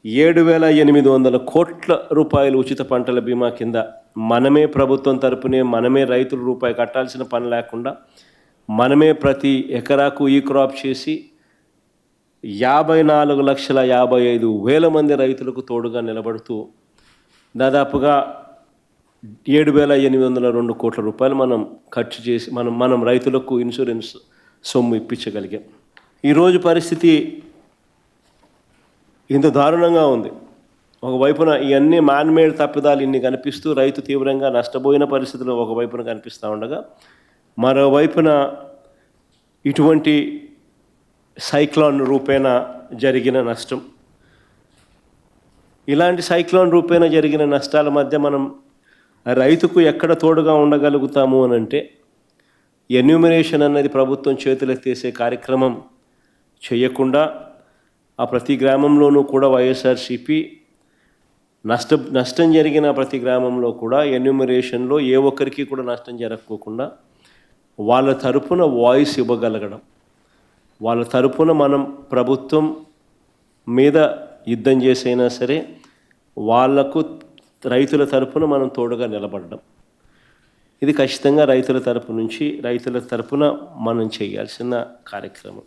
7,800 కోట్ల రూపాయలు ఉచిత పంటల బీమా కింద మనమే ప్రభుత్వం తరపునే మనమే రైతులు రూపాయి కట్టాల్సిన పని లేకుండా మనమే ప్రతి ఎకరాకు ఈ క్రాప్ చేసి 54,55,000 మంది రైతులకు తోడుగా నిలబడుతూ దాదాపుగా 7,802 కోట్ల రూపాయలు మనం ఖర్చు చేసి మనం రైతులకు ఇన్సూరెన్స్ సొమ్ము ఇప్పించగలిగాం. ఈరోజు పరిస్థితి ఇంత దారుణంగా ఉంది. ఒకవైపున ఇవన్నీ మ్యాన్మేడ్ తప్పిదాలు ఇన్ని కనిపిస్తూ రైతు తీవ్రంగా నష్టపోయిన పరిస్థితులు ఒకవైపున కనిపిస్తూ ఉండగా, మరోవైపున ఇటువంటి సైక్లోన్ రూపేణ జరిగిన నష్టం, ఇలాంటి సైక్లోన్ రూపేణ జరిగిన నష్టాల మధ్య మనం రైతుకు ఎక్కడ తోడుగా ఉండగలుగుతాము అని అంటే, ఎన్యూమరేషన్ అనేది ప్రభుత్వం చేతులెత్తేసే కార్యక్రమం చేయకుండా ఆ ప్రతి గ్రామంలోనూ కూడా వైఎస్ఆర్సీపీ నష్టం జరిగిన ప్రతి గ్రామంలో కూడా ఎన్యూమరేషన్లో ఏ ఒక్కరికి కూడా నష్టం జరగకోకుండా వాళ్ళ తరపున వాయిస్ ఇవ్వగలగడం, వాళ్ళ తరపున మనం ప్రభుత్వం మీద యుద్ధం చేసైనా సరే వాళ్లకు రైతుల తరపున మనం తోడుగా నిలబడడం, ఇది ఖచ్చితంగా రైతుల తరపు నుంచి రైతుల తరపున మనం చేయాల్సిన కార్యక్రమం.